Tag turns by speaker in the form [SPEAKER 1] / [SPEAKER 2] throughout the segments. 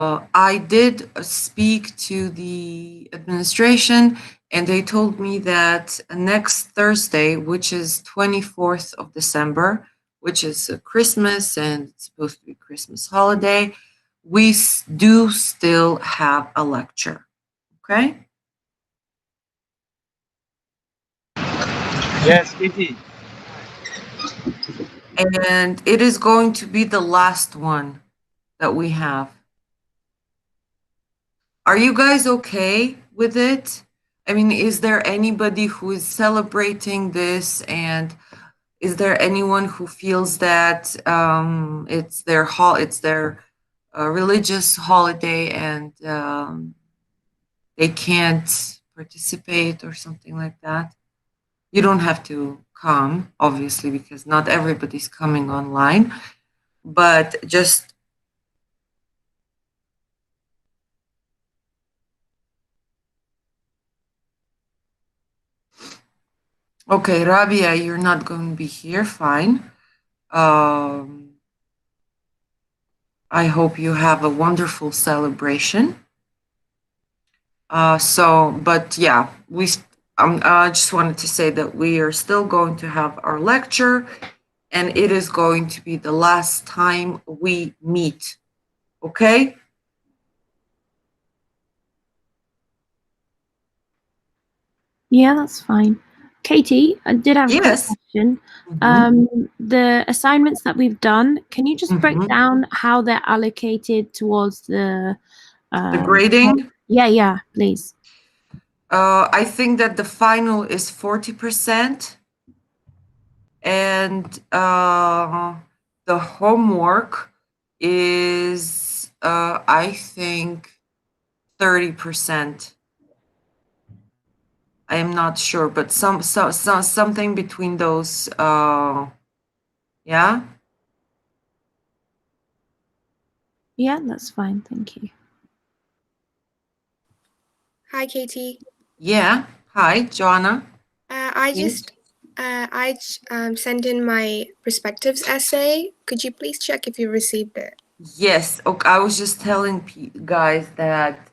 [SPEAKER 1] I did speak to the administration, and they told me that next Thursday, which is 24th of December, which is Christmas and it's supposed to be Christmas holiday, we do still have a lecture. Okay?
[SPEAKER 2] Yes, Keti.
[SPEAKER 1] And it is going to be the last one that we have. Are you guys okay with it? I mean, is there anybody who is celebrating this, and is there anyone who feels that it's their religious holiday, and they can't participate or something like that? You don't have to come, obviously, because not everybody's coming online, but just okay, Rabia, you're not going to be here. Fine. Um, I hope you have a wonderful celebration. But yeah, I just wanted to say that we are still going to have our lecture, and it is going to be the last time we meet. Okay?
[SPEAKER 3] Yeah, that's fine. Katie, I did have a quick
[SPEAKER 1] Yes.
[SPEAKER 3] question. The assignments that we've done, can you just break down how they're allocated towards the
[SPEAKER 1] grading?
[SPEAKER 3] Yeah, please.
[SPEAKER 1] I think that the final is 40%, and the homework is, I think, 30%. I am not sure, but something between those. Yeah.
[SPEAKER 3] Yeah, that's fine. Thank you.
[SPEAKER 4] Hi, Katie.
[SPEAKER 1] Yeah. Hi, Joanna.
[SPEAKER 4] I sent in my perspectives essay. Could you please check if you received it?
[SPEAKER 1] Yes. Okay. I was just telling guys that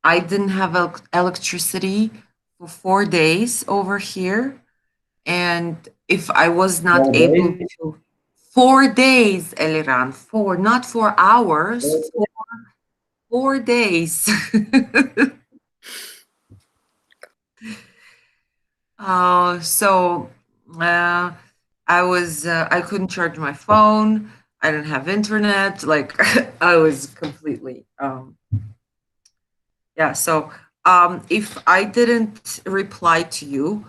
[SPEAKER 1] I didn't have electricity for 4 days over here, and if I was not able to, 4 days, Eliran, not 4 hours, 4 days. So I couldn't charge my phone. I didn't have internet. Like I was completely yeah. So if I didn't reply to you,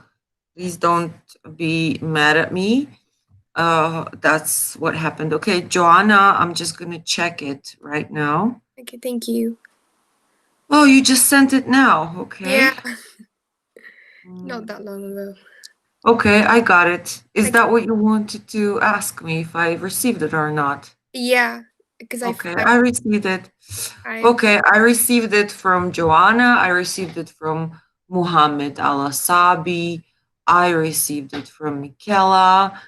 [SPEAKER 1] please don't be mad at me. That's what happened. Okay, Joanna, I'm just gonna check it right now.
[SPEAKER 4] Okay, thank you.
[SPEAKER 1] Oh, you just sent it now. Okay.
[SPEAKER 4] Yeah. Not that long ago.
[SPEAKER 1] Okay, I got it. Is that what you wanted to ask me, if I received it or not?
[SPEAKER 4] Yeah, because
[SPEAKER 1] I received it. Okay, I received it from Joanna. I received it from Muhammad Al-Asabi. I received it from Michela.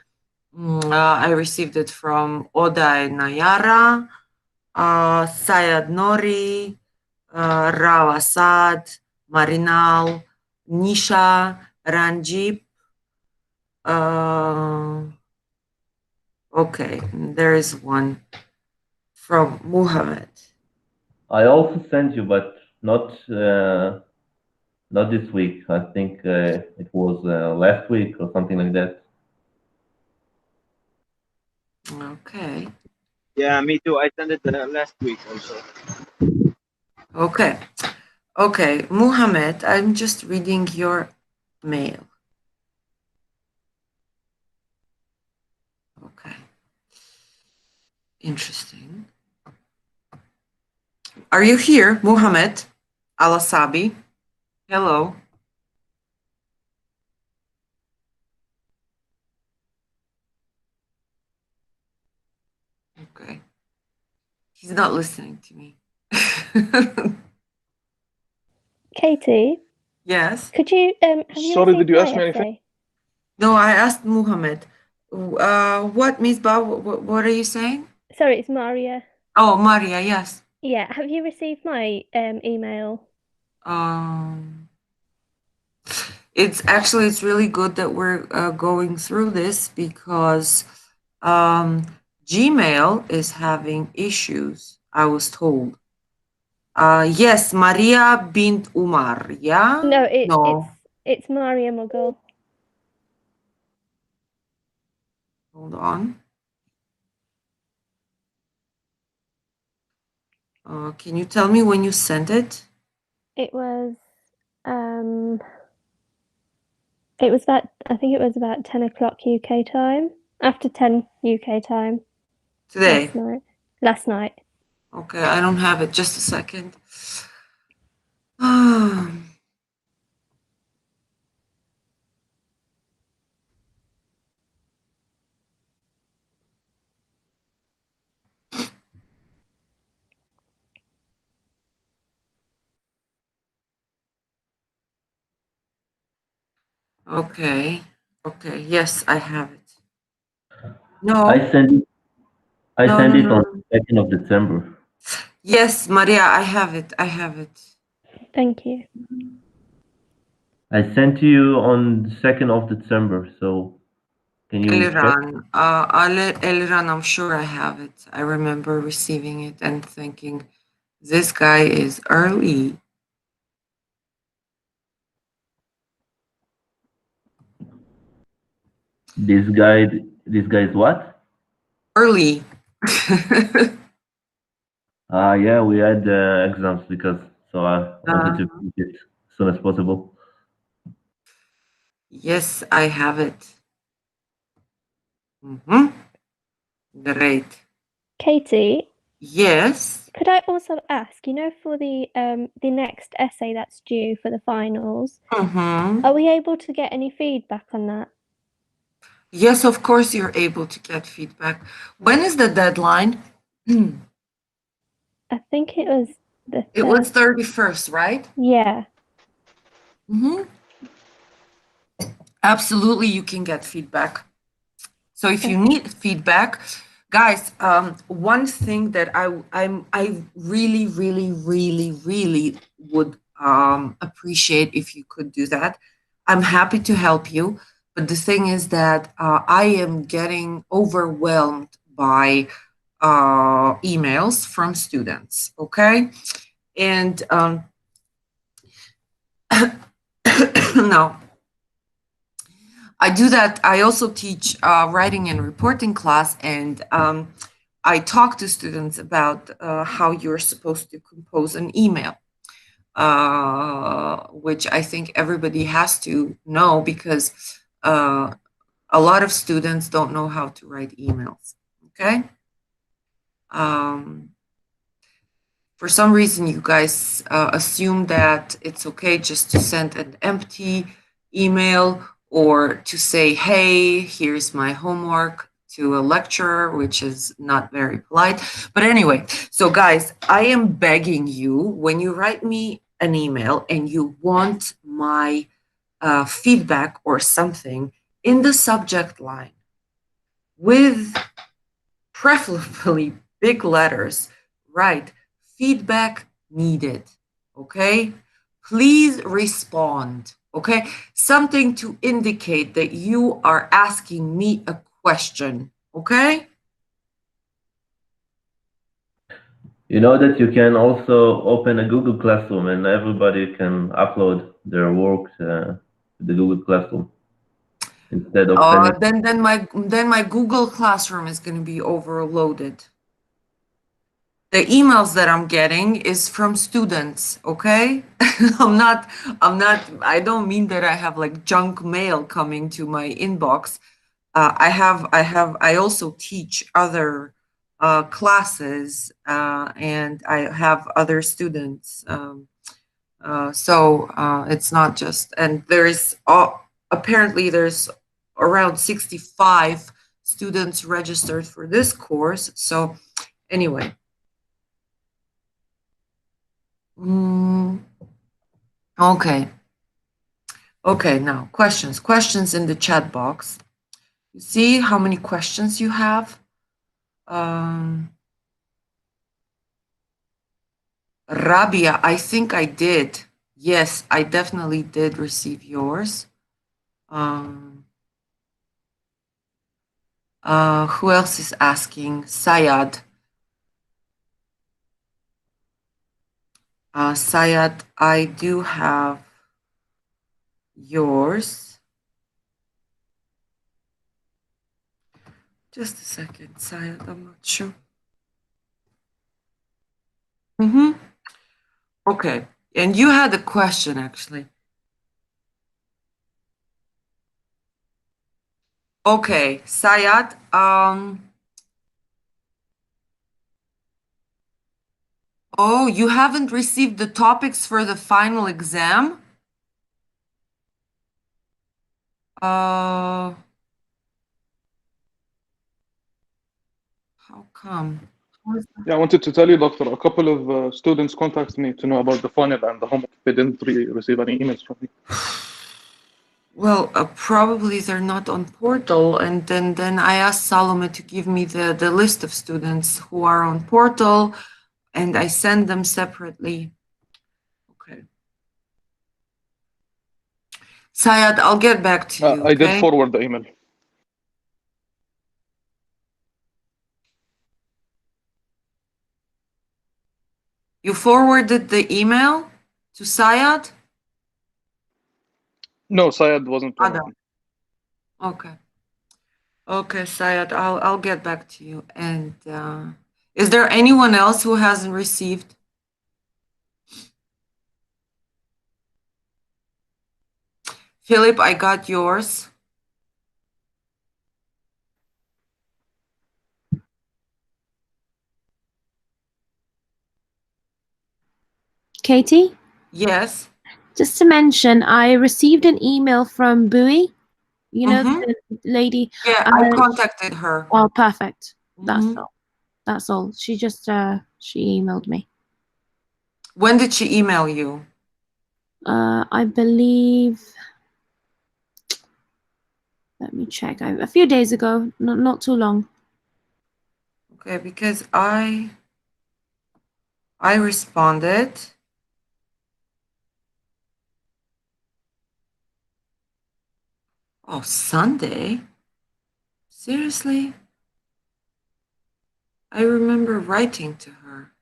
[SPEAKER 1] I received it from Oday Nayara, Sayad Nori, Rawasad, Marinal, Nisha, Ranjip. Okay, there is one from Muhammad.
[SPEAKER 5] I also sent you, but not this week. I think it was last week or something like that.
[SPEAKER 1] Okay.
[SPEAKER 2] Yeah, me too. I sent it last week also.
[SPEAKER 1] Okay. Okay, Muhammad, I'm just reading your mail. Okay. Interesting. Are you here, Muhammad Al-Asabi? Hello. Okay. He's not listening to me.
[SPEAKER 6] Katie?
[SPEAKER 1] Yes?
[SPEAKER 6] Could you,
[SPEAKER 2] Sorry, did you ask me anything?
[SPEAKER 1] No, I asked Muhammad. What, Miss Ba, what are you saying?
[SPEAKER 6] Sorry, it's Maria.
[SPEAKER 1] Oh, Maria, yes.
[SPEAKER 6] Yeah, have you received my email?
[SPEAKER 1] It's really good that we're going through this because Gmail is having issues, I was told. Yes, Maria bint Umar. Yeah?
[SPEAKER 6] No,
[SPEAKER 1] No.
[SPEAKER 6] it's Maria Mughal.
[SPEAKER 1] Hold on. Can you tell me when you sent it?
[SPEAKER 6] It was I think it was about 10 o'clock UK time. After 10 UK time.
[SPEAKER 1] Today.
[SPEAKER 6] Last night.
[SPEAKER 1] Okay, I don't have it. Just a second. Okay. Okay. Yes, I have it. No.
[SPEAKER 5] I sent it. I
[SPEAKER 1] No,
[SPEAKER 5] sent
[SPEAKER 1] no,
[SPEAKER 5] it on
[SPEAKER 1] no.
[SPEAKER 5] 2nd of December.
[SPEAKER 1] Yes, Maria, I have it. I have it.
[SPEAKER 6] Thank you.
[SPEAKER 5] I sent to you on 2nd of December. So can you check?
[SPEAKER 1] Eliran, I'm sure I have it. I remember receiving it and thinking, this guy is early.
[SPEAKER 5] This guy is what?
[SPEAKER 1] Early.
[SPEAKER 5] Yeah, we had exams because so I wanted to finish it as soon as possible.
[SPEAKER 1] Yes, I have it. Mm-hmm. Great.
[SPEAKER 6] Katie?
[SPEAKER 1] Yes.
[SPEAKER 6] Could I also ask, for the next essay that's due for the finals, are we able to get any feedback on that?
[SPEAKER 1] Yes, of course you're able to get feedback. When is the deadline?
[SPEAKER 6] I think it was
[SPEAKER 1] It was 31st, right?
[SPEAKER 6] Yeah.
[SPEAKER 1] Absolutely, you can get feedback. So if you need feedback, guys, one thing that I really, really, really, really would appreciate if you could do that. I'm happy to help you, but the thing is that I am getting overwhelmed by emails from students. Okay, and no. I do that. I also teach writing and reporting class, and I talk to students about how you're supposed to compose an email, which I think everybody has to know because a lot of students don't know how to write emails. Okay. For some reason, you guys assume that it's okay just to send an empty email or to say, hey, here's my homework to a lecturer, which is not very polite. But anyway, so guys, I am begging you, when you write me an email and you want my feedback or something, in the subject line with preferably big letters, write feedback needed. Okay? Please respond. Okay? Something to indicate that you are asking me a question. Okay?
[SPEAKER 5] You know that you can also open a Google Classroom and everybody can upload their work to the Google Classroom instead of sending.
[SPEAKER 1] Then my Google Classroom is going to be overloaded. The emails that I'm getting is from students, okay? I don't mean that I have like junk mail coming to my inbox. I also teach other classes and I have other students. It's not just, and apparently there's around 65 students registered for this course. So anyway. Okay. Okay, now questions. Questions in the chat box. You see how many questions you have? Rabia, I think I did. Yes, I definitely did receive yours. Who else is asking? Sayad. Sayad, I do have yours. Just a second, Sayad, I'm not sure. Okay, and you had a question actually. Okay, Sayad, oh, you haven't received the topics for the final exam? How come?
[SPEAKER 7] Yeah, I wanted to tell you, Doctor, a couple of students contacted me to know about the funnel and the homework. They didn't really receive any emails from me.
[SPEAKER 1] Well, probably they're not on portal, and then I asked Salome to give me the list of students who are on portal, and I send them separately. Okay. Sayad, I'll get back to you.
[SPEAKER 7] I did
[SPEAKER 1] Okay?
[SPEAKER 7] forward the email.
[SPEAKER 1] You forwarded the email to Sayad?
[SPEAKER 7] No, Syed wasn't one of
[SPEAKER 1] Adam.
[SPEAKER 7] them.
[SPEAKER 1] Okay. Okay, Sayad, I'll get back to you. And is there anyone else who hasn't received? Philip, I got yours.
[SPEAKER 3] Katie?
[SPEAKER 1] Yes.
[SPEAKER 3] Just to mention, I received an email from Bowie. You know, the lady.
[SPEAKER 1] Yeah, I contacted her.
[SPEAKER 3] Oh, perfect. That's all. That's all. She just she emailed me.
[SPEAKER 1] When did she email you?
[SPEAKER 3] I believe. Let me check. A few days ago, not too long.
[SPEAKER 1] Okay, because I responded. Oh, Sunday? Seriously? I remember writing to her.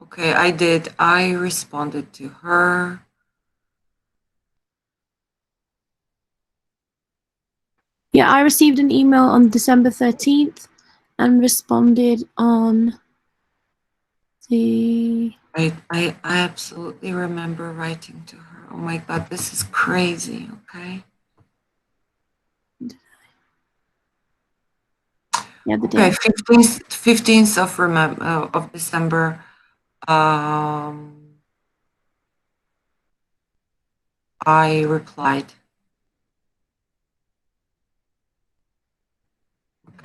[SPEAKER 1] Okay, I did. I responded to her.
[SPEAKER 3] Yeah, I received an email on December 13th and responded on the...
[SPEAKER 1] I absolutely remember writing to her. Oh my God, this is crazy, okay?
[SPEAKER 3] Yeah, the
[SPEAKER 1] okay,
[SPEAKER 3] day.
[SPEAKER 1] 15th of December. I replied.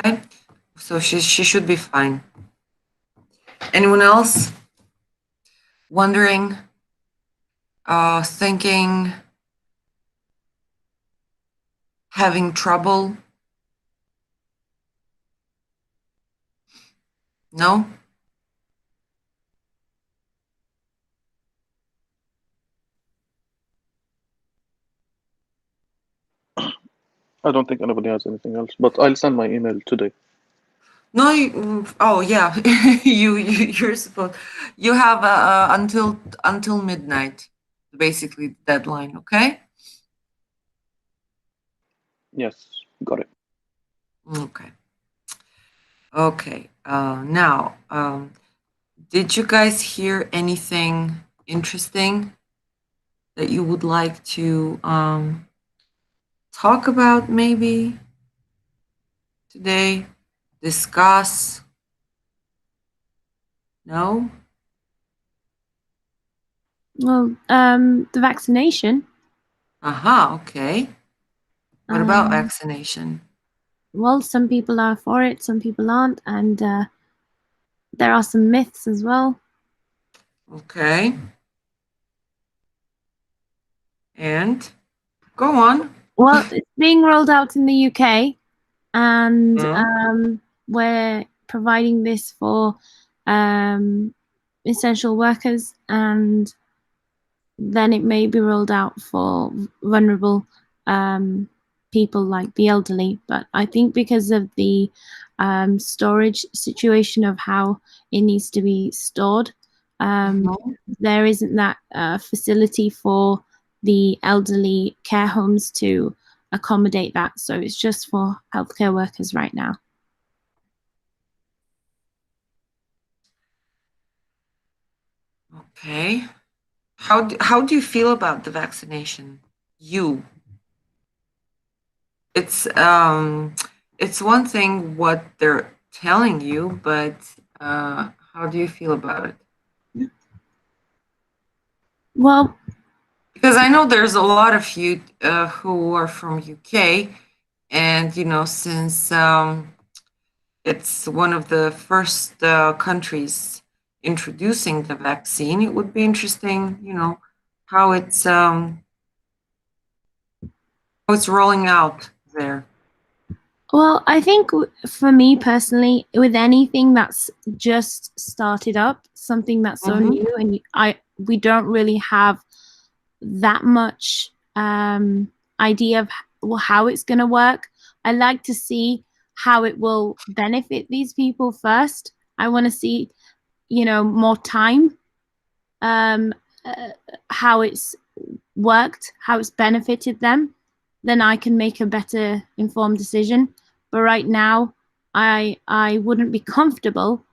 [SPEAKER 1] Okay, so she should be fine. Anyone else wondering, thinking, having trouble? No?
[SPEAKER 7] I don't think anybody has anything else, but I'll send my email today.
[SPEAKER 1] No, oh yeah, you're supposed. You have until midnight, basically the deadline. Okay.
[SPEAKER 7] Yes, got it.
[SPEAKER 1] Okay. Okay. Now, did you guys hear anything interesting that you would like to talk about maybe today? Discuss? No?
[SPEAKER 3] Well, the vaccination.
[SPEAKER 1] Aha, okay. What about vaccination?
[SPEAKER 3] Well, some people are for it, some people aren't, and there are some myths as well.
[SPEAKER 1] Okay. And go on.
[SPEAKER 3] Well, it's being rolled out in the UK, and we're providing this for essential workers, and then it may be rolled out for vulnerable people like the elderly. But I think because of the storage situation of how it needs to be stored, there isn't that facility for the elderly care homes to accommodate that. So it's just for healthcare workers right now.
[SPEAKER 1] Okay. How do you feel about the vaccination? It's one thing what they're telling you, but how do you feel about it?
[SPEAKER 3] Well,
[SPEAKER 1] because I know there's a lot of you who are from UK, and since it's one of the first countries introducing the vaccine, it would be interesting, how it's rolling out there.
[SPEAKER 3] Well, I think for me personally, with anything that's just started up, something that's so new, and we don't really have that much idea of how it's going to work. I like to see how it will benefit these people first. I want to see, more time, how it's worked, how it's benefited them. Then I can make a better informed decision. But right now, I wouldn't be comfortable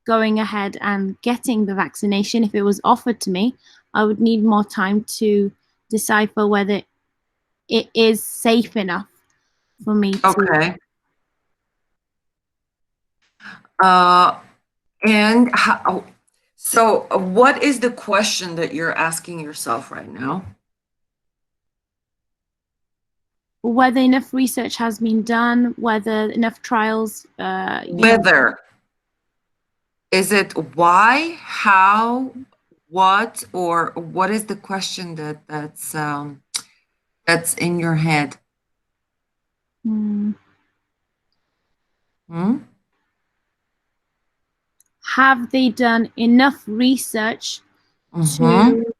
[SPEAKER 3] going ahead and getting the vaccination if it was offered to me. I would need more time to decipher whether it is safe enough for me to.
[SPEAKER 1] Okay. And so what is the question that you're asking yourself right now?
[SPEAKER 3] Whether enough research has been done, whether enough trials.
[SPEAKER 1] Whether. Is it why, how, what, or what is the question that's in your head?
[SPEAKER 3] Have they done enough research to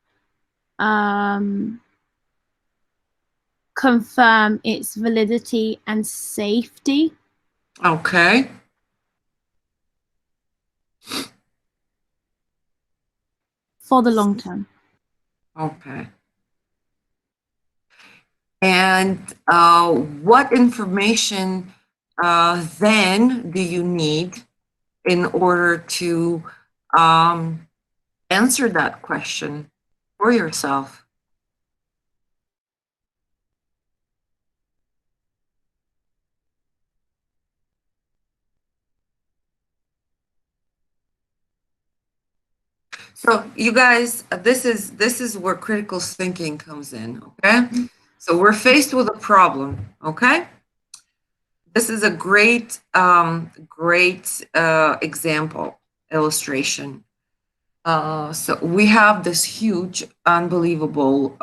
[SPEAKER 3] confirm its validity and safety?
[SPEAKER 1] Okay.
[SPEAKER 3] For the long term.
[SPEAKER 1] Okay. And what information then do you need in order to answer that question for yourself? So you guys, this is where critical thinking comes in, okay? So we're faced with a problem, okay? This is a great example, illustration. So we have this huge, unbelievable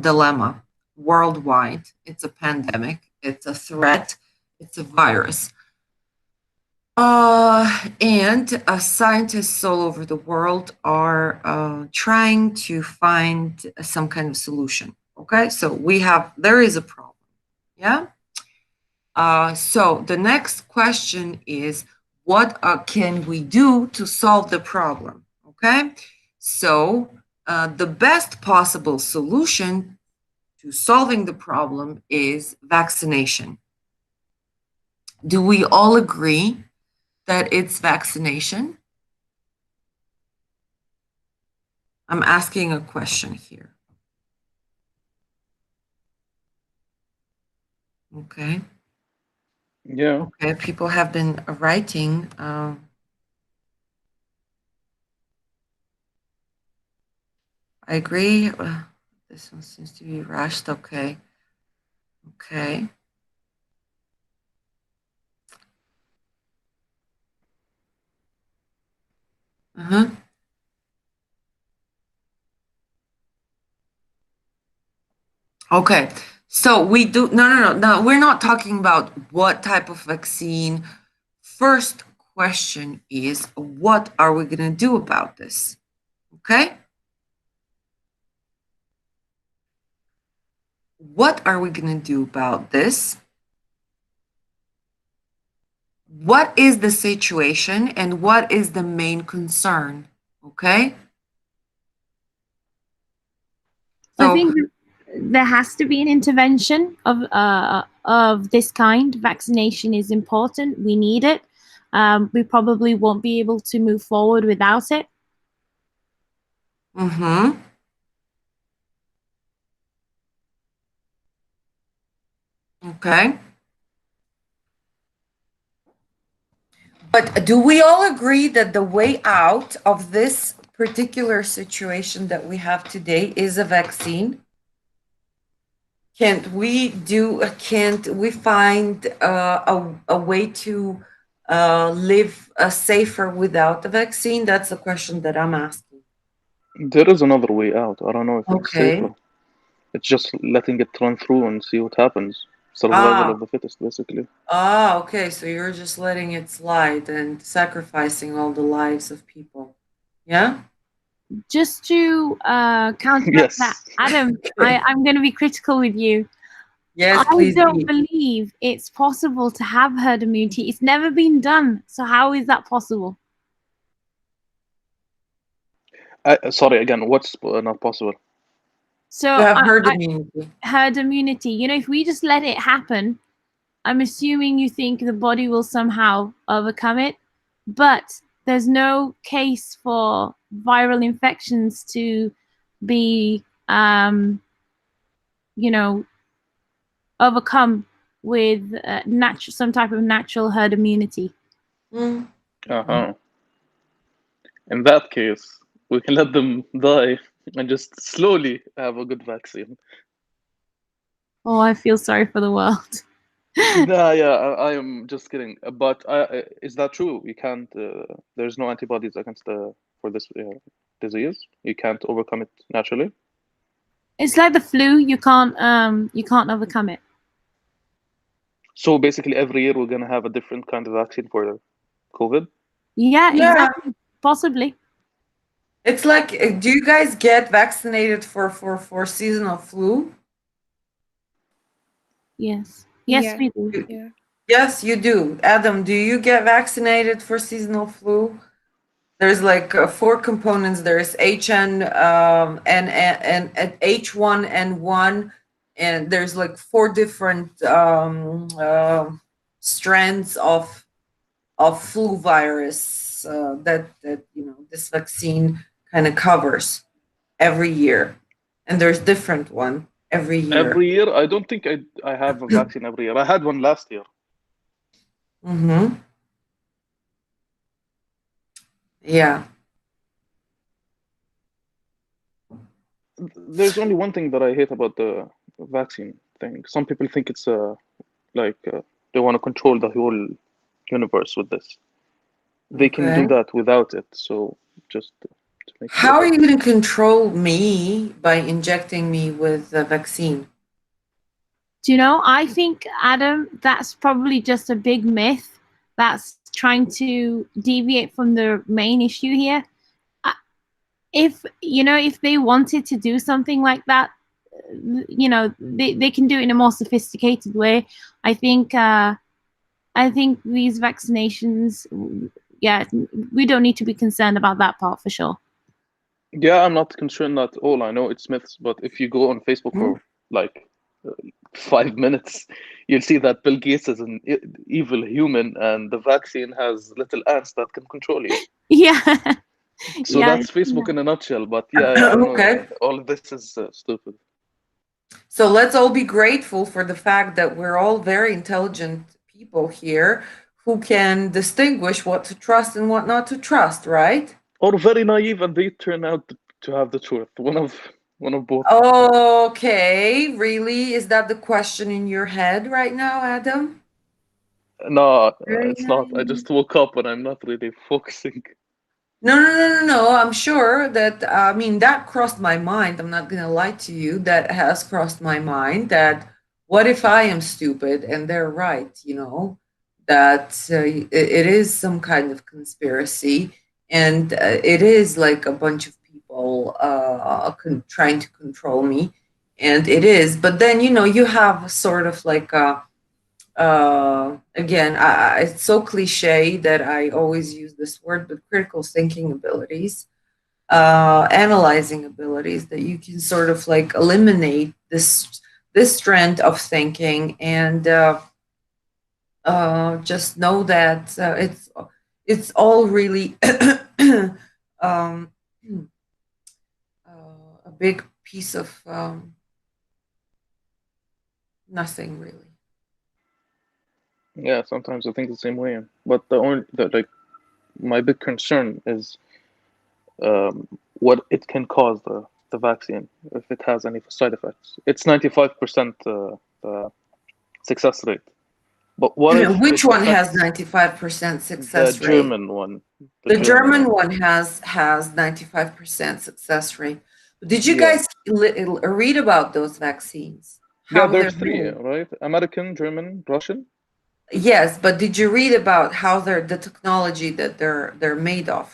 [SPEAKER 1] dilemma worldwide. It's a pandemic, it's a threat, it's a virus. And scientists all over the world are trying to find some kind of solution. Okay, so there is a problem. Yeah. So the next question is, what can we do to solve the problem? Okay, so the best possible solution to solving the problem is vaccination. Do we all agree that it's vaccination? I'm asking a question here. Okay.
[SPEAKER 7] Yeah.
[SPEAKER 1] Okay, people have been writing. I agree. This one seems to be rushed. Okay. Okay. Okay. So we do no, we're not talking about what type of vaccine. First question is, what are we going to do about this? Okay? What are we going to do about this? What is the situation and what is the main concern? Okay?
[SPEAKER 3] I think there has to be an intervention of this kind. Vaccination is important. We need it. We probably won't be able to move forward without it.
[SPEAKER 1] Mm-hmm. Okay. But do we all agree that the way out of this particular situation that we have today is a vaccine? Can't we find a way to live safer without the vaccine? That's the question that I'm asking.
[SPEAKER 7] There is another way out. I don't know if it's
[SPEAKER 1] Okay.
[SPEAKER 7] safer. It's just letting it run through and see what happens. Survival of the fittest, basically.
[SPEAKER 1] Okay. So you're just letting it slide and sacrificing all the lives of people. Yeah?
[SPEAKER 3] Just to counteract
[SPEAKER 7] Yes.
[SPEAKER 3] that, Adam, I'm going to be critical with you.
[SPEAKER 1] Yes,
[SPEAKER 3] I
[SPEAKER 1] please
[SPEAKER 3] don't
[SPEAKER 1] be.
[SPEAKER 3] believe it's possible to have herd immunity. It's never been done. So how is that possible?
[SPEAKER 7] Sorry, again, what's not possible?
[SPEAKER 3] So
[SPEAKER 1] To have herd immunity.
[SPEAKER 3] Herd immunity. You know, if we just let it happen, I'm assuming you think the body will somehow overcome it, but there's no case for viral infections to be, you know, overcome with some type of natural herd immunity.
[SPEAKER 7] Uh-huh. In that case, we can let them die and just slowly have a good vaccine.
[SPEAKER 3] Oh, I feel sorry for the world.
[SPEAKER 7] Nah, yeah, I am just kidding. But is that true? You can't. There's no antibodies against for this disease. You can't overcome it naturally.
[SPEAKER 3] It's like the flu. You can't overcome it.
[SPEAKER 7] So basically, every year we're gonna have a different kind of vaccine for COVID.
[SPEAKER 3] Yeah, exactly. Possibly.
[SPEAKER 1] It's like, do you guys get vaccinated for seasonal flu?
[SPEAKER 3] Yes. Yes, we do.
[SPEAKER 4] Yeah.
[SPEAKER 1] Yes, you do. Adam, do you get vaccinated for seasonal flu? There's like 4 components. There's HN and H1N1, and there's like 4 different strands of flu virus that this vaccine kind of covers every year, and there's different one every year.
[SPEAKER 7] Every year, I don't think I have a vaccine every year. I had one last year.
[SPEAKER 1] Mm-hmm. Yeah.
[SPEAKER 7] There's only one thing that I hate about the vaccine thing. Some people think it's like they want to control the whole universe with this. They can do that without it. So just to make sure.
[SPEAKER 1] How are you going to control me by injecting me with the vaccine?
[SPEAKER 3] Do you know, I think, Adam, that's probably just a big myth that's trying to deviate from the main issue here. If they wanted to do something like that, they can do it in a more sophisticated way. I think these vaccinations, yeah, we don't need to be concerned about that part for sure.
[SPEAKER 7] Yeah, I'm not concerned at all. I know it's myths, but if you go on Facebook for like 5 minutes, you'll see that Bill Gates is an evil human, and the vaccine has little ants that can control you.
[SPEAKER 3] Yeah.
[SPEAKER 7] So that's Facebook in a nutshell. But yeah, I know all of this is stupid.
[SPEAKER 1] So let's all be grateful for the fact that we're all very intelligent people here who can distinguish what to trust and what not to trust, right?
[SPEAKER 7] Or very naive, and they turn out to have the truth. One of both.
[SPEAKER 1] Okay, really? Is that the question in your head right now, Adam?
[SPEAKER 7] No, it's not. I just woke up and I'm not really focusing.
[SPEAKER 1] No. I'm sure that, that crossed my mind. I'm not going to lie to you. That has crossed my mind that what if I am stupid and they're right, that it is some kind of conspiracy, and it is like a bunch of people trying to control me, and it is. But then you have sort of like again, it's so cliche that I always use this word, but critical thinking abilities, analyzing abilities, that you can sort of like eliminate this trend of thinking, and just know that it's all really um, a big piece of nothing really.
[SPEAKER 7] Yeah, sometimes I think the same way. But my big concern is what it can cause the vaccine if it has any side effects. It's 95% success rate. But what if
[SPEAKER 1] Which
[SPEAKER 7] it
[SPEAKER 1] one has
[SPEAKER 7] affects
[SPEAKER 1] 95%
[SPEAKER 7] the
[SPEAKER 1] success rate?
[SPEAKER 7] German one?
[SPEAKER 1] The German
[SPEAKER 7] one.
[SPEAKER 1] one has 95% success rate. Did you
[SPEAKER 7] Yeah.
[SPEAKER 1] guys read about those vaccines?
[SPEAKER 7] Yeah,
[SPEAKER 1] How they're
[SPEAKER 7] there's three,
[SPEAKER 1] made?
[SPEAKER 7] right? American, German, Russian.
[SPEAKER 1] Yes, but did you read about how the technology that they're made of?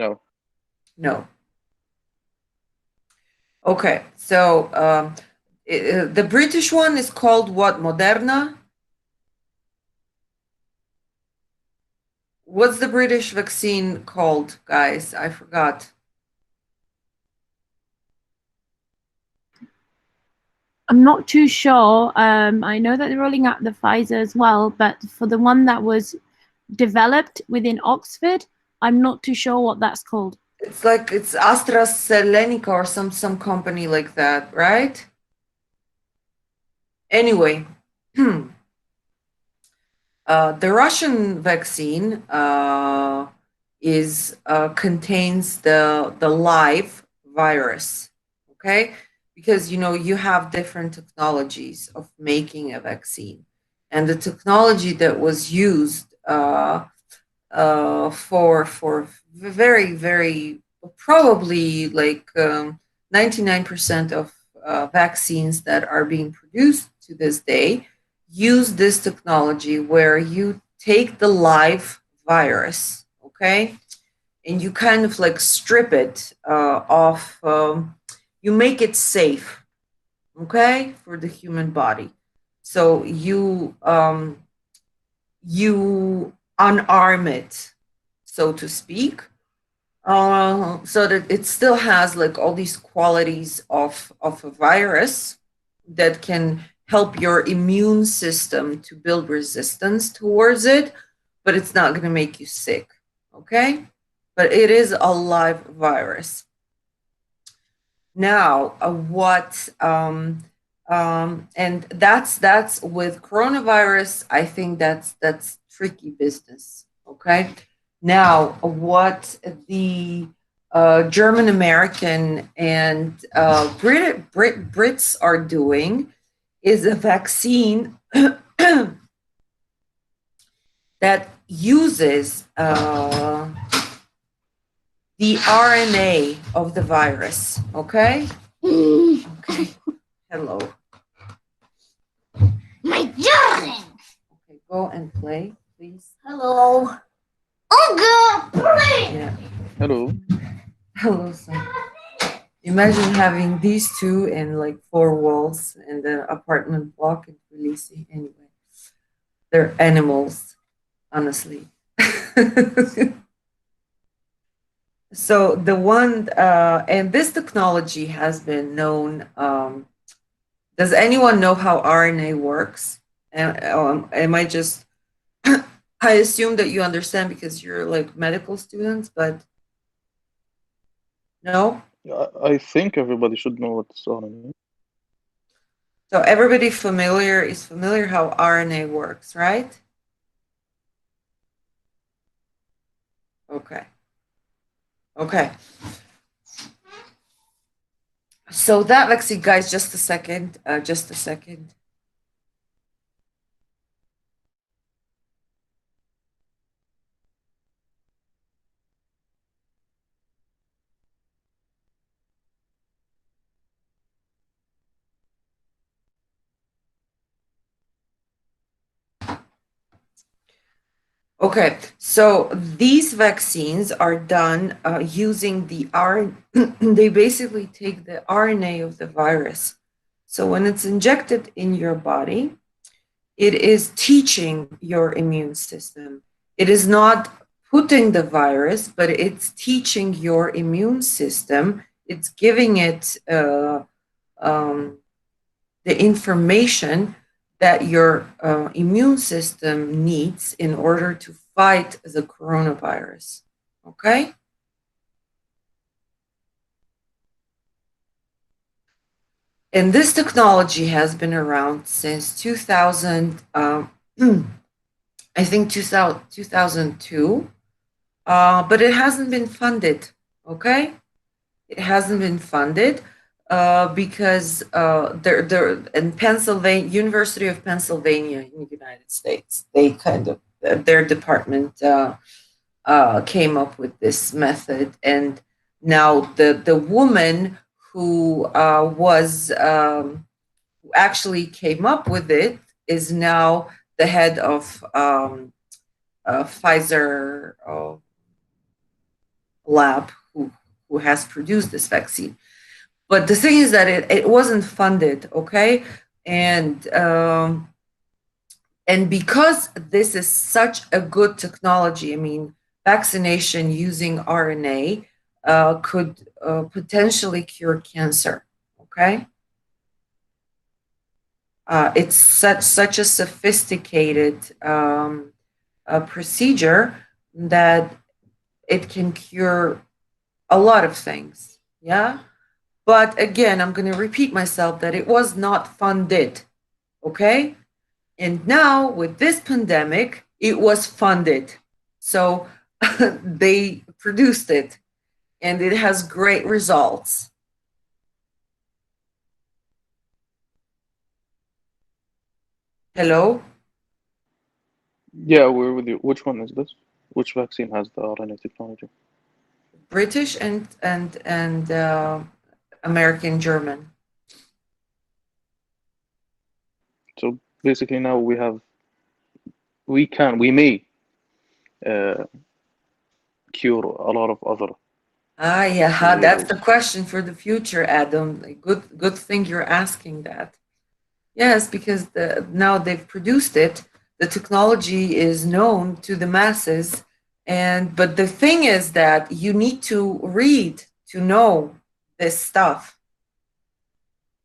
[SPEAKER 7] No.
[SPEAKER 1] No. Okay, so the British one is called what? Moderna? What's the British vaccine called, guys? I forgot.
[SPEAKER 3] I'm not too sure. I know that they're rolling out the Pfizer as well, but for the one that was developed within Oxford, I'm not too sure what that's called.
[SPEAKER 1] It's like it's AstraZeneca or some company like that, right? Anyway, the Russian vaccine contains the live virus, okay? Because you have different technologies of making a vaccine, and the technology that was used for very, very probably like 99% of vaccines that are being produced to this day use this technology where you take the live virus, okay, and you kind of like strip it off, you make it safe, okay, for the human body. So you unarm it, so to speak, so that it still has like all these qualities of a virus that can help your immune system to build resistance towards it, but it's not going to make you sick, okay? But it is a live virus. Now, and that's with coronavirus. I think that's tricky business. Okay. Now, what the German American and Brits are doing is a vaccine that uses the RNA of the virus. Okay. Okay. Hello.
[SPEAKER 8] My darling.
[SPEAKER 1] Okay, go and play, please.
[SPEAKER 8] Hello. Oh, good. Play.
[SPEAKER 1] Yeah.
[SPEAKER 7] Hello.
[SPEAKER 1] Hello, son. Imagine having these two in like four walls in the apartment block in Tbilisi. Anyway, they're animals, honestly. So the one, and this technology has been known. Does anyone know how RNA works? Am I just, I assume that you understand because you're like medical students, but no?
[SPEAKER 7] I think everybody should know what's on.
[SPEAKER 1] So everybody is familiar how RNA works, right? Okay. Okay. So that vaccine, guys, just a second, just a second. Okay, so these vaccines are done using the RNA. They basically take the RNA of the virus. So when it's injected in your body, it is teaching your immune system. It is not putting the virus, but it's teaching your immune system. It's giving it the information that your immune system needs in order to fight the coronavirus. Okay? And this technology has been around since 2000, I think 2002, but it hasn't been funded. Okay? It hasn't been funded because they're in Pennsylvania, University of Pennsylvania in the United States. They kind of their department came up with this method, and now the woman who was who actually came up with it is now the head of Pfizer lab who has produced this vaccine. But the thing is that it wasn't funded, okay? And because this is such a good technology, I mean, vaccination using RNA could potentially cure cancer, okay? It's such a sophisticated procedure that it can cure a lot of things, yeah? But again, I'm going to repeat myself that it was not funded, okay? And now with this pandemic, it was funded. So they produced it and it has great results. Hello?
[SPEAKER 7] Yeah, we're with you. Which one is this? Which vaccine has the RNA technology?
[SPEAKER 1] British and American German.
[SPEAKER 7] So basically now we may cure a lot of other
[SPEAKER 1] Yeah, that's
[SPEAKER 7] diseases.
[SPEAKER 1] the question for the future, Adam. Good thing you're asking that. Yes, because now they've produced it. The technology is known to the masses, but the thing is that you need to read to know this stuff.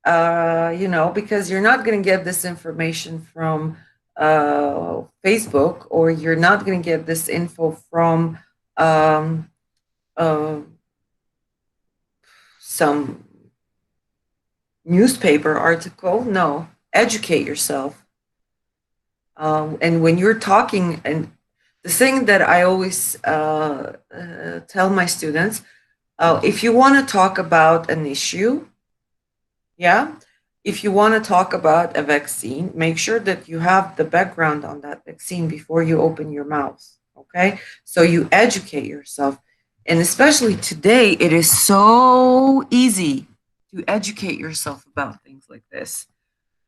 [SPEAKER 1] Because you're not going to get this information from Facebook, or you're not going to get this info from some newspaper article. No, educate yourself. And when you're talking, and the thing that I always tell my students, if you want to talk about an issue, yeah, if you want to talk about a vaccine, make sure that you have the background on that vaccine before you open your mouth, okay? So you educate yourself. And especially today, it is so easy to educate yourself about things like this.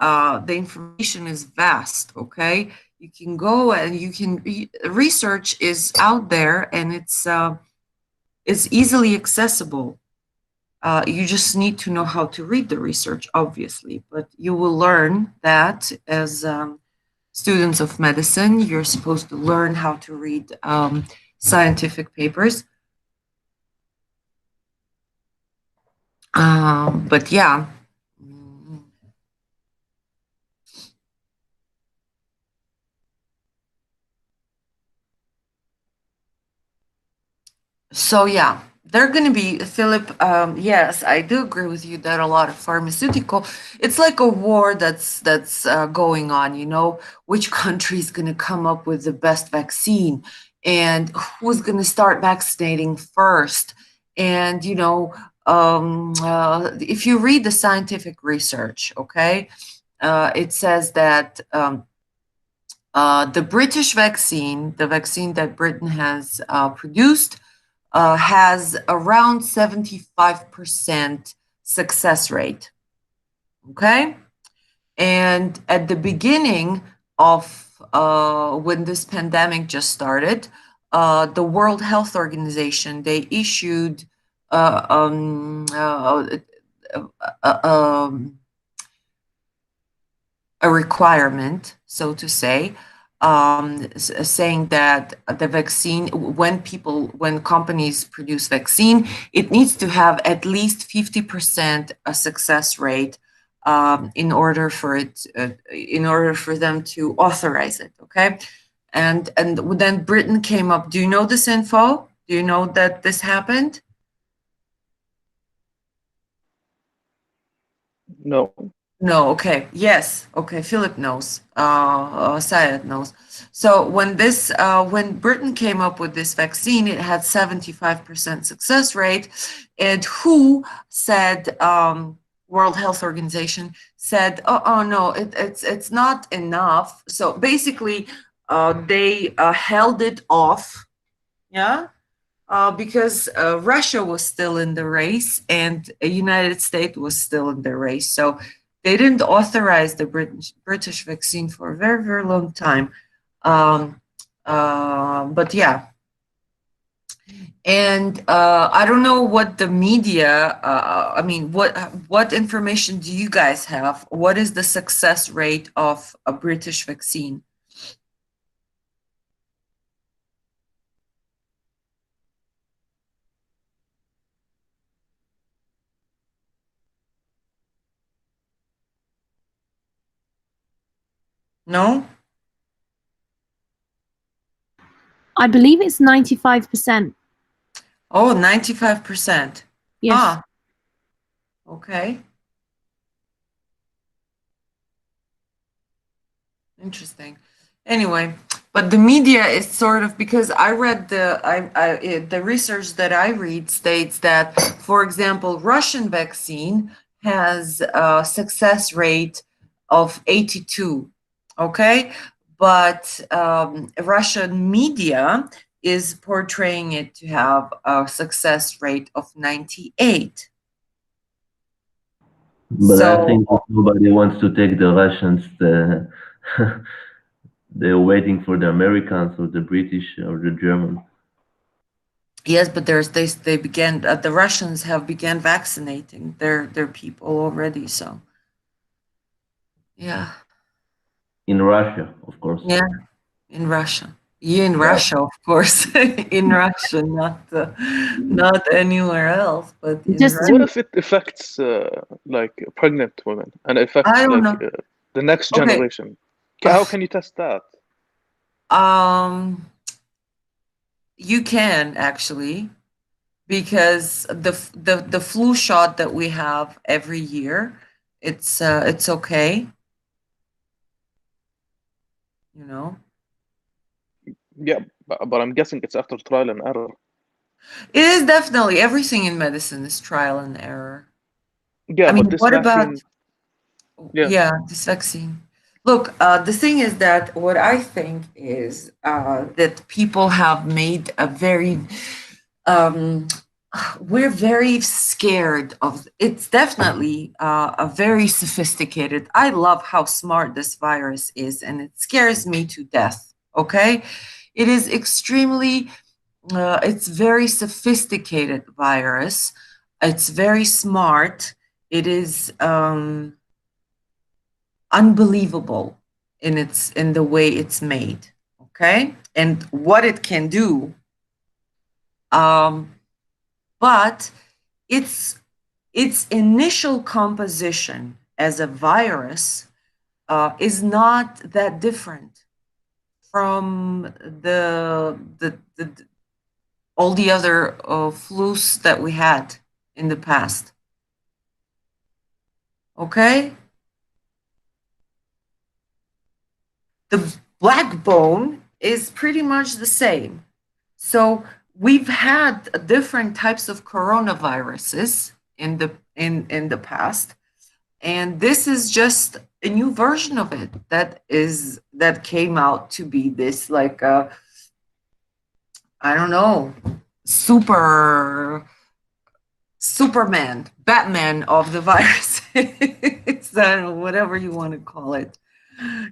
[SPEAKER 1] The information is vast, okay? You can go and you can research is out there, and it's easily accessible. You just need to know how to read the research, obviously, but you will learn that as students of medicine, you're supposed to learn how to read scientific papers. But yeah. So yeah, they're going to be, Philip, yes, I do agree with you that a lot of pharmaceutical, it's like a war that's going on, which country is going to come up with the best vaccine and who's going to start vaccinating first. And, if you read the scientific research, okay, it says that the British vaccine, the vaccine that Britain has produced, has around 75% success rate. Okay? And at the beginning of when this pandemic just started, the World Health Organization, they issued a requirement, so to say, saying that the vaccine, when companies produce vaccine, it needs to have at least 50% a success rate in order for them to authorize it. Okay, and then Britain came up. Do you know this info? Do you know that this happened?
[SPEAKER 7] No.
[SPEAKER 1] No, okay. Yes. Okay. Philip knows. Syed knows. So when Britain came up with this vaccine, it had 75% success rate. And WHO said, World Health Organization said, oh no, it's not enough. So basically, they held it off. Yeah. Because Russia was still in the race and the United States was still in the race. So they didn't authorize the British vaccine for a very, very long time. But yeah. And I don't know what the media, I mean, what information do you guys have? What is the success rate of a British vaccine? No?
[SPEAKER 3] I believe it's 95%.
[SPEAKER 1] Oh, 95%.
[SPEAKER 3] Yes.
[SPEAKER 1] Ah, okay. Interesting. Anyway, but the media is sort of, because I read the research that I read states that, for example, Russian vaccine has a success rate of 82. Okay, but Russian media is portraying it to have a success rate of 98.
[SPEAKER 5] But I think that nobody wants to take the Russians. They're waiting for the Americans or the British or the Germans.
[SPEAKER 1] Yes, but they began, the Russians have began vaccinating their people already. So yeah.
[SPEAKER 5] In Russia, of course.
[SPEAKER 1] Yeah, in Russia. Yeah, in Russia, of course. In Russia, not anywhere else, but in
[SPEAKER 3] Just
[SPEAKER 1] Russia.
[SPEAKER 7] What if it affects like pregnant women and affects
[SPEAKER 1] I don't
[SPEAKER 7] like
[SPEAKER 1] know.
[SPEAKER 7] the next
[SPEAKER 1] Okay.
[SPEAKER 7] generation? How can you test that?
[SPEAKER 1] You can actually, because the flu shot that we have every year, it's okay. You know.
[SPEAKER 7] Yeah, but I'm guessing it's after trial and error.
[SPEAKER 1] It is definitely, everything in medicine is trial and error.
[SPEAKER 7] Yeah,
[SPEAKER 1] I mean,
[SPEAKER 7] but this
[SPEAKER 1] what
[SPEAKER 7] vaccine.
[SPEAKER 1] about
[SPEAKER 7] Yeah.
[SPEAKER 1] this vaccine? Look, the thing is that what I think is that people have made a very we're very scared of, it's definitely a very sophisticated, I love how smart this virus is, and it scares me to death. Okay, it is extremely it's very sophisticated virus. It's very smart. It is unbelievable in the way it's made. Okay, and what it can do. But its initial composition as a virus is not that different from all the other flus that we had in the past. Okay? The backbone is pretty much the same. So we've had different types of coronaviruses in the past, and this is just a new version of it that came out to be this, like I don't know, Superman, Batman of the virus. I don't know, whatever you want to call it.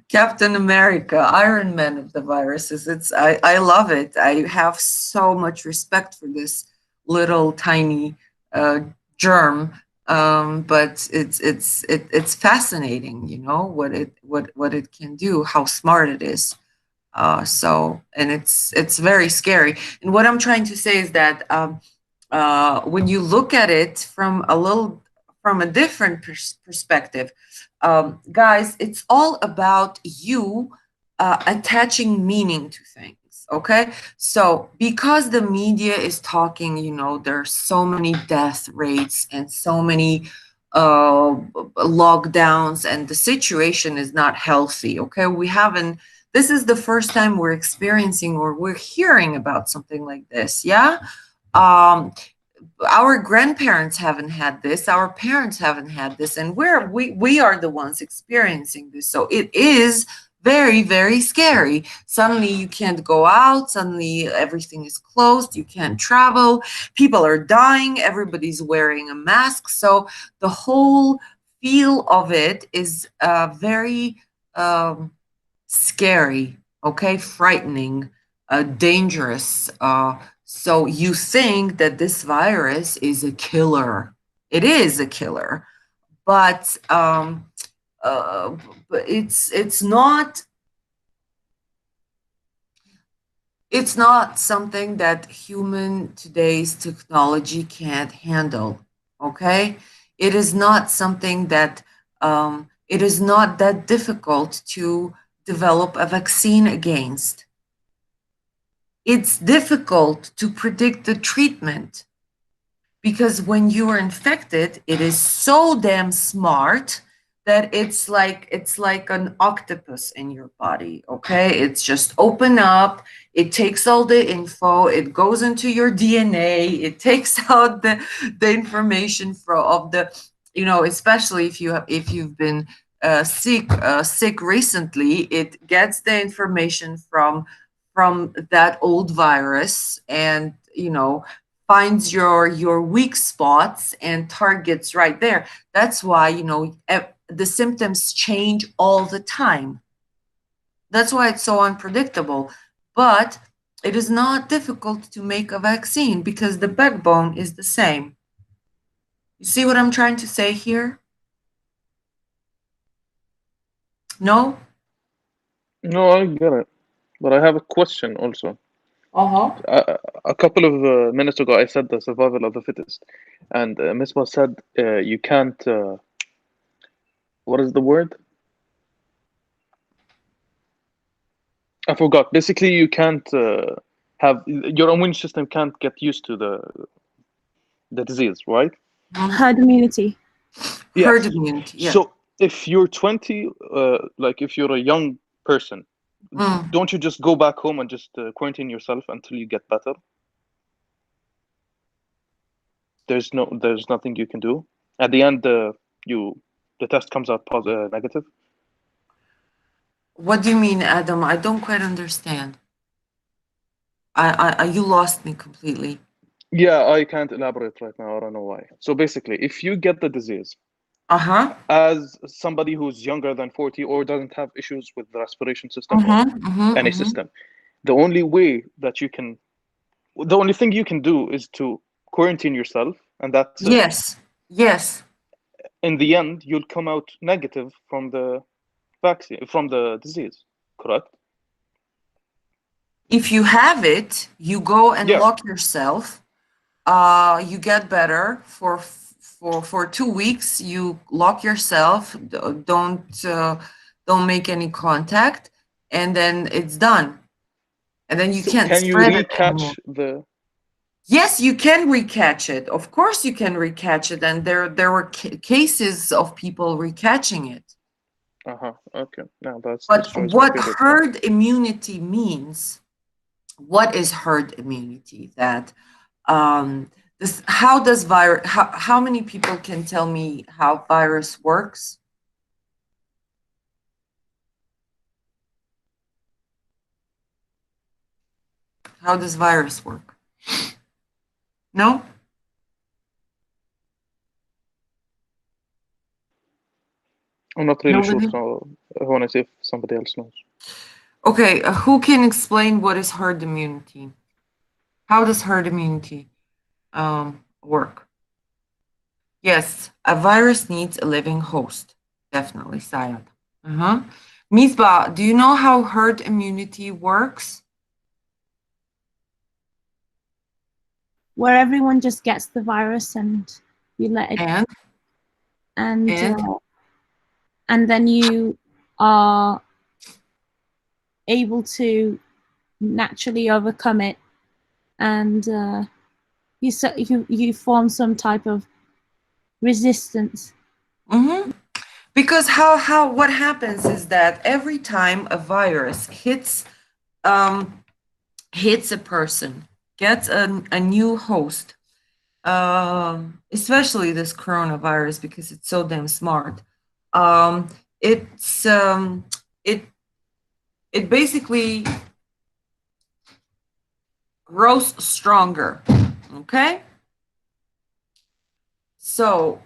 [SPEAKER 1] Captain America, Iron Man of the viruses. I love it. I have so much respect for this little tiny germ. But it's fascinating, you know, what it can do, how smart it is. And it's very scary. And what I'm trying to say is that when you look at it from a different perspective, guys, it's all about you attaching meaning to things. Okay, so because the media is talking, you know, there's so many death rates and so many lockdowns, and the situation is not healthy. Okay, we haven't. This is the first time we're experiencing or we're hearing about something like this. Yeah. Um, our grandparents haven't had this, our parents haven't had this, and we are the ones experiencing this. So it is very, very scary. Suddenly you can't go out, suddenly everything is closed, you can't travel, people are dying, everybody's wearing a mask. So the whole feel of it is very scary, okay, frightening, dangerous. So you think that this virus is a killer. It is a killer, but but it's not something that human today's technology can't handle. Okay, it is not something that it is not that difficult to develop a vaccine against. It's difficult to predict the treatment because when you are infected, it is so damn smart that it's like an octopus in your body. Okay, it's just open up, it takes all the info, it goes into your DNA, it takes out the information of the, you know, especially if you've been sick recently, it gets the information from that old virus, and you know, finds your weak spots and targets right there. That's why, you know, the symptoms change all the time. That's why it's so unpredictable. But it is not difficult to make a vaccine because the backbone is the same. You see what I'm trying to say here? No?
[SPEAKER 7] No, I get it. But I have a question also.
[SPEAKER 1] Uh-huh.
[SPEAKER 7] A couple of minutes ago, I said the survival of the fittest, and Misbah said you can't. What is the word? I forgot. Basically, you can't have your immune system can't get used to the disease, right?
[SPEAKER 3] Herd immunity.
[SPEAKER 1] Herd
[SPEAKER 7] Yes.
[SPEAKER 1] immunity, yeah.
[SPEAKER 7] So if you're 20, like if you're a young person, don't you just go back home and just quarantine yourself until you get better? There's nothing you can do. At the end, the test comes out negative.
[SPEAKER 1] What do you mean, Adam? I don't quite understand. You lost me completely.
[SPEAKER 7] Yeah, I can't elaborate right now. I don't know why. So basically, if you get the disease, as somebody who's younger than 40 or doesn't have issues with the respiration system or any system, the only thing you can do is to quarantine yourself, and that's it.
[SPEAKER 1] Yes.
[SPEAKER 7] In the end, you'll come out negative from the vaccine, from the disease, correct?
[SPEAKER 1] If you have it, you go and lock yourself. You get better for 2 weeks. You lock yourself. Don't make any contact, and then it's done. And then you can't
[SPEAKER 7] can you
[SPEAKER 1] spread it anymore.
[SPEAKER 7] recatch the?
[SPEAKER 1] Yes, you can recatch it. Of course, you can recatch it, and there were cases of people recatching it.
[SPEAKER 7] Okay. Now that
[SPEAKER 1] But
[SPEAKER 7] destroys my
[SPEAKER 1] what
[SPEAKER 7] favorite part.
[SPEAKER 1] herd immunity means? What is herd immunity? That how does virus? How many people can tell me how virus works? How does virus work? No?
[SPEAKER 7] I'm not really sure,
[SPEAKER 1] Nobody?
[SPEAKER 7] so I want to see if somebody else knows.
[SPEAKER 1] Okay, who can explain what is herd immunity? How does herd immunity work? Yes, a virus needs a living host. Definitely, Sayad. Misbah, do you know how herd immunity works?
[SPEAKER 3] Where everyone just gets the virus and you let it,
[SPEAKER 1] And
[SPEAKER 3] and then you are able to naturally overcome it, and you form some type of resistance.
[SPEAKER 1] Because what happens is that every time a virus hits a person, gets a new host, especially this coronavirus because it's so damn smart. It's it basically grows stronger. Okay. So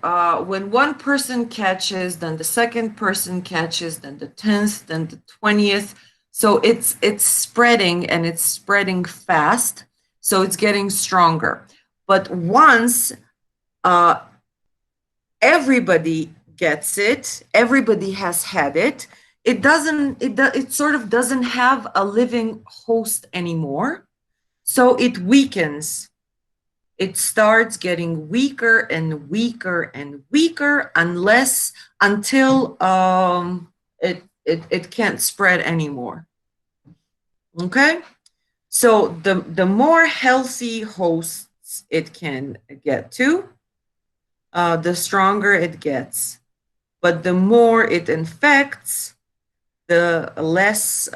[SPEAKER 1] when one person catches, then the second person catches, then the 10th, then the 20th. So it's spreading and it's spreading fast. So it's getting stronger. But once everybody gets it, everybody has had it, it sort of doesn't have a living host anymore. So it weakens. It starts getting weaker and weaker and weaker until it can't spread anymore. Okay, so the more healthy hosts it can get to, the stronger it gets. But the more it infects, the less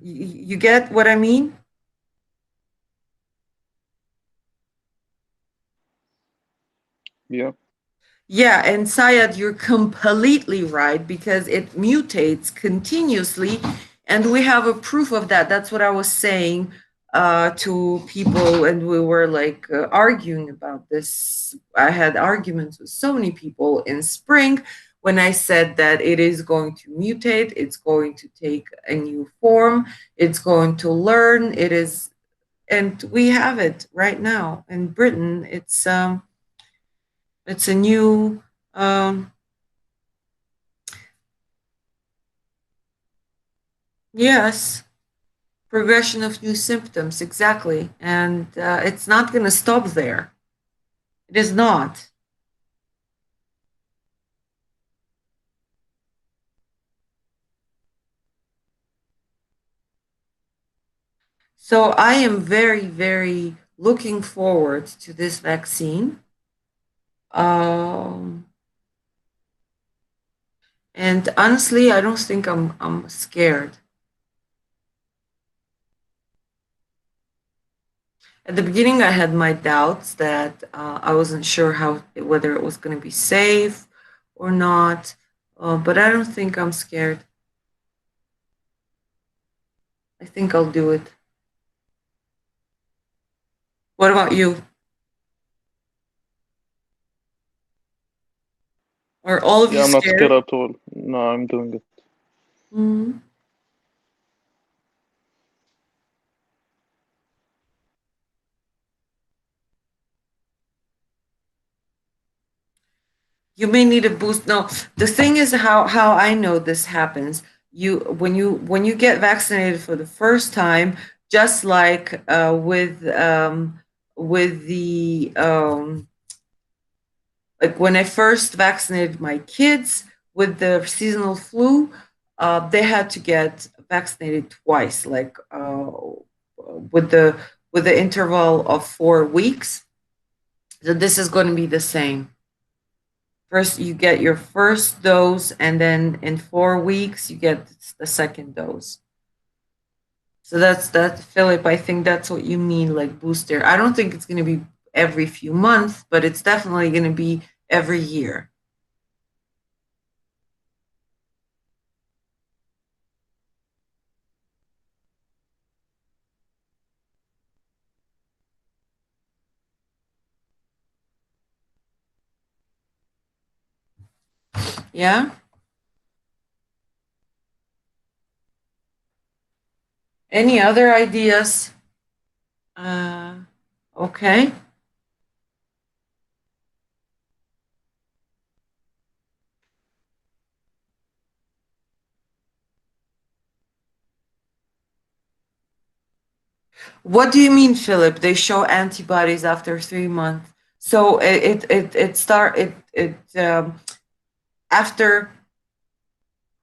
[SPEAKER 1] you get what I mean.
[SPEAKER 7] Yeah.
[SPEAKER 1] Yeah, and Sayed, you're completely right because it mutates continuously, and we have a proof of that. That's what I was saying to people, and we were like arguing about this. I had arguments with so many people in spring when I said that it is going to mutate, it's going to take a new form, it's going to learn. It is, and we have it right now in Britain. It's a new yes, progression of new symptoms, exactly. And it's not going to stop there. It is not. So I am very, very looking forward to this vaccine. And honestly, I don't think I'm scared. At the beginning, I had my doubts that I wasn't sure whether it was going to be safe or not, but I don't think I'm scared. I think I'll do it. What about you? Are all of
[SPEAKER 7] Yeah,
[SPEAKER 1] you
[SPEAKER 7] I'm not scared
[SPEAKER 1] scared?
[SPEAKER 7] at all. No, I'm doing it.
[SPEAKER 1] Mhm. You may need a boost. No, the thing is how I know this happens. When you get vaccinated for the first time, just like with the like when I first vaccinated my kids with the seasonal flu, they had to get vaccinated twice, like with the with the interval of 4 weeks. So this is going to be the same. First, you get your first dose, and then in 4 weeks, you get the second dose. So that's that, Philip. I think that's what you mean, like booster. I don't think it's going to be every few months, but it's definitely going to be every year. Yeah. Any other ideas? Okay. What do you mean, Philip? They show antibodies after 3 months. So after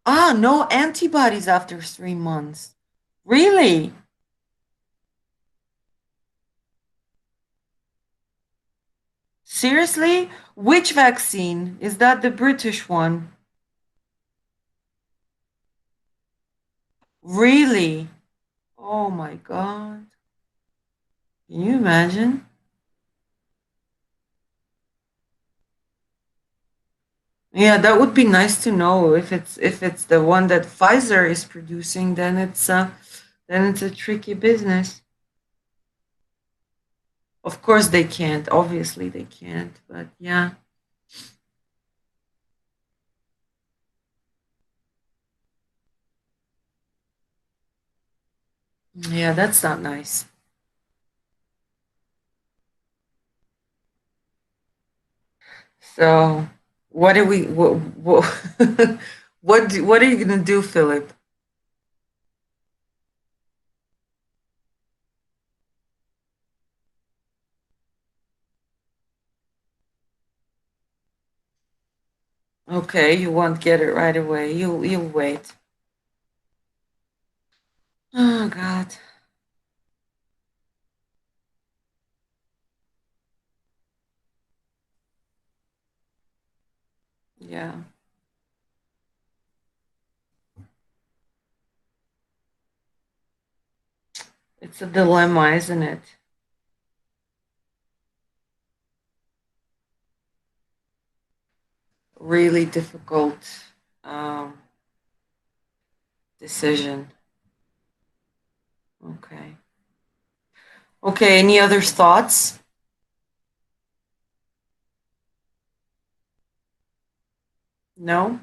[SPEAKER 1] no antibodies after 3 months. Really? Seriously? Which vaccine? Is that the British one? Really? Oh my God. Can you imagine? Yeah, that would be nice to know. If it's the one that Pfizer is producing, then it's a tricky business. Of course they can't. Obviously they can't, but yeah. Yeah, that's not nice. So, what are we what what are you going to do, Philip? Okay, you won't get it right away. You'll wait. Oh God. Yeah. It's a dilemma, isn't it? Really difficult decision. Okay. Okay, any other thoughts? No?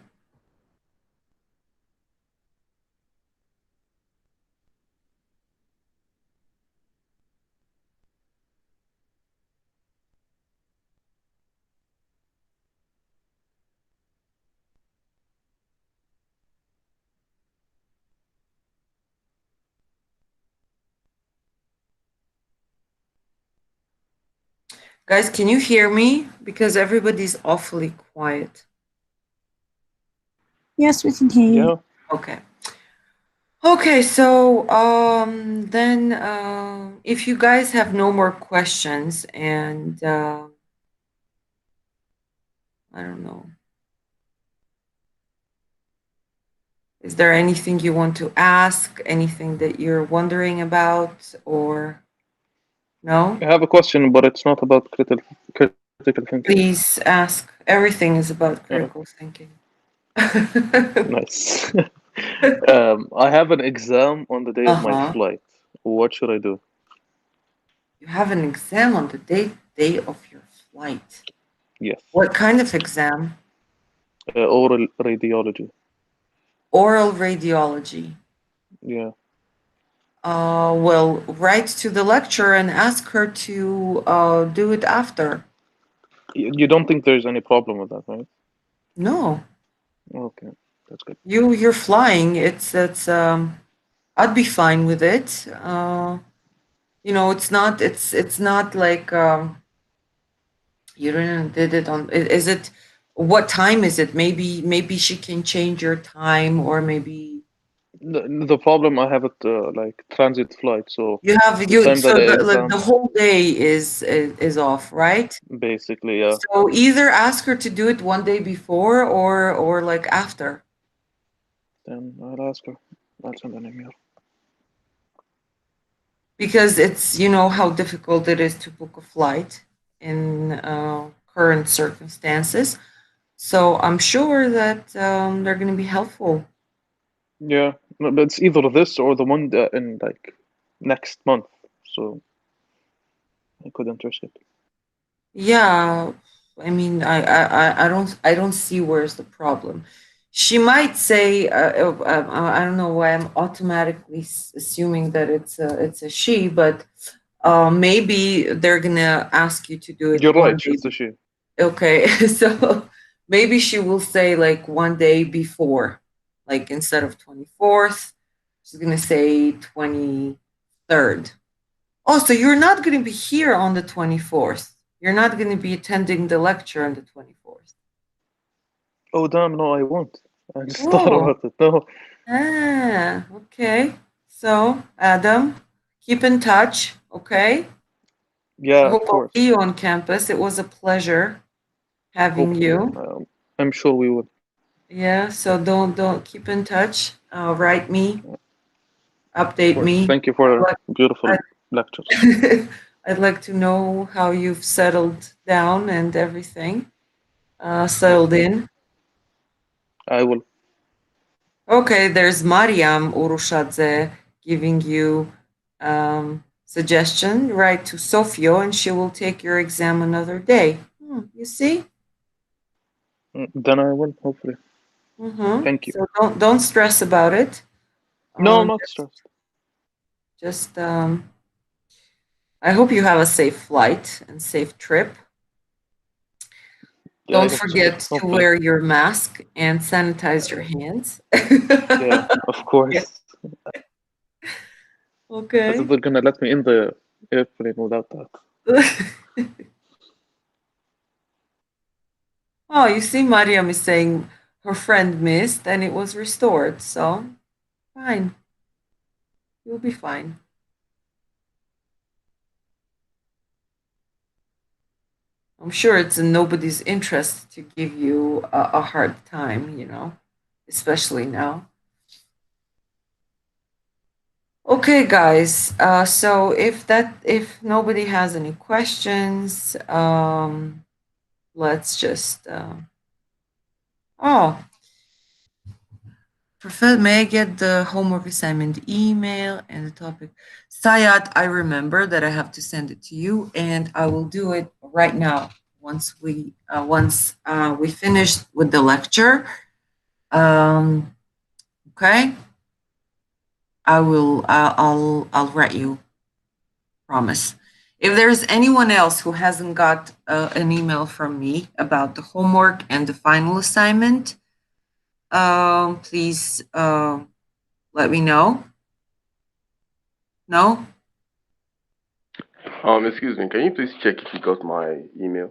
[SPEAKER 1] Guys, can you hear me? Because everybody's awfully quiet.
[SPEAKER 3] Yes, we can hear you.
[SPEAKER 7] Yeah.
[SPEAKER 1] Okay. Okay, so then if you guys have no more questions and I don't know. Is there anything you want to ask? Anything that you're wondering about or no?
[SPEAKER 7] I have a question, but it's not about critical thinking.
[SPEAKER 1] Please ask. Everything is about critical thinking.
[SPEAKER 7] Nice. I have an exam on the day of my
[SPEAKER 1] Uh-huh.
[SPEAKER 7] flight. What should I do?
[SPEAKER 1] You have an exam on the day of your flight.
[SPEAKER 7] Yes.
[SPEAKER 1] What kind of exam?
[SPEAKER 7] Oral radiology.
[SPEAKER 1] Oral radiology.
[SPEAKER 7] Yeah.
[SPEAKER 1] Well, write to the lecturer and ask her to do it after.
[SPEAKER 7] You don't think there's any problem with that, right?
[SPEAKER 1] No,
[SPEAKER 7] Okay, that's good.
[SPEAKER 1] you're flying. It's I'd be fine with it. It's not like you did it on. Is it? What time is it? Maybe she can change your time, or maybe
[SPEAKER 7] The problem I have it like transit flight, so
[SPEAKER 1] you have
[SPEAKER 7] the time that
[SPEAKER 1] so
[SPEAKER 7] the
[SPEAKER 1] the
[SPEAKER 7] exam,
[SPEAKER 1] whole day is off, right?
[SPEAKER 7] basically, yeah.
[SPEAKER 1] So either ask her to do it one day before or like after.
[SPEAKER 7] Then I'll ask her. I'll send an email.
[SPEAKER 1] Because it's how difficult it is to book a flight in current circumstances. So I'm sure that they're going to be helpful.
[SPEAKER 7] Yeah, no, but it's either this or the one in like next month, so I couldn't risk it.
[SPEAKER 1] Yeah, I mean, I don't see where's the problem. she might say, I don't know why I'm automatically assuming that it's a she, but maybe they're gonna ask you to do it
[SPEAKER 7] You're
[SPEAKER 1] one
[SPEAKER 7] right.
[SPEAKER 1] day.
[SPEAKER 7] It's a she.
[SPEAKER 1] Okay, so maybe she will say like one day before, like instead of 24th, she's gonna say 23rd. Oh, so you're not gonna be here on the 24th. You're not gonna be attending the lecture on the 24th.
[SPEAKER 7] Oh damn! No, I won't. I just thought
[SPEAKER 1] Oh,
[SPEAKER 7] about it. No.
[SPEAKER 1] okay. So, Adam, keep in touch, okay? I
[SPEAKER 7] Yeah,
[SPEAKER 1] hope
[SPEAKER 7] of
[SPEAKER 1] I'll
[SPEAKER 7] course.
[SPEAKER 1] see you on campus. It was a pleasure having
[SPEAKER 7] Hopefully,
[SPEAKER 1] you.
[SPEAKER 7] I'm sure we will.
[SPEAKER 1] Yeah, so don't keep in touch. Write me,
[SPEAKER 7] Of
[SPEAKER 1] update
[SPEAKER 7] course.
[SPEAKER 1] me.
[SPEAKER 7] Thank you for a beautiful
[SPEAKER 1] I'd
[SPEAKER 7] lecture.
[SPEAKER 1] like, I'd like to know how you've settled down and everything. Settled in.
[SPEAKER 7] I will.
[SPEAKER 1] Okay, there's Mariam Urushadze giving you suggestion. Write to Sofio and she will take your exam another day. You see?
[SPEAKER 7] Then I will. Hopefully. Thank you.
[SPEAKER 1] So don't stress about it.
[SPEAKER 7] No, I'm not stressed.
[SPEAKER 1] Just I hope you have a safe flight and safe trip.
[SPEAKER 7] Yeah, I
[SPEAKER 1] Don't
[SPEAKER 7] hope so.
[SPEAKER 1] forget to
[SPEAKER 7] Hopefully.
[SPEAKER 1] wear your mask and sanitize your hands.
[SPEAKER 7] Yeah, of course.
[SPEAKER 1] Okay.
[SPEAKER 7] As if they're gonna let me in the airplane without that.
[SPEAKER 1] Oh, you see, Mariam is saying her friend missed and it was restored. So, fine. You'll be fine. I'm sure it's in nobody's interest to give you a hard time, especially now. Okay, guys. So if nobody has any questions, let's just. Oh, Professor, may I get the homework assignment email and the topic? Sayat, I remember that I have to send it to you, and I will do it right now once we finish with the lecture. Okay. I will. I'll write you. Promise. If there's anyone else who hasn't got an email from me about the homework and the final assignment, please let me know. No?
[SPEAKER 9] Excuse me, can you please check if you got my email?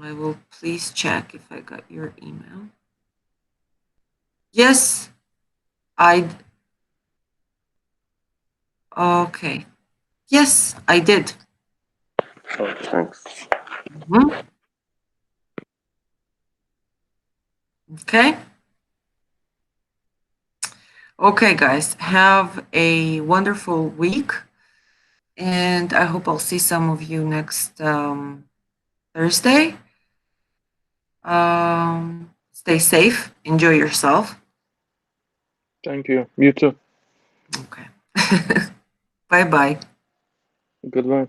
[SPEAKER 1] I will please check if I got your email. Yes, okay. Yes, I did.
[SPEAKER 9] Okay, thanks.
[SPEAKER 1] Okay. Okay, guys, have a wonderful week. And I hope I'll see some of you next Thursday. Stay safe. Enjoy yourself.
[SPEAKER 7] Thank you. You too.
[SPEAKER 1] Okay. Bye-bye.
[SPEAKER 7] Goodbye.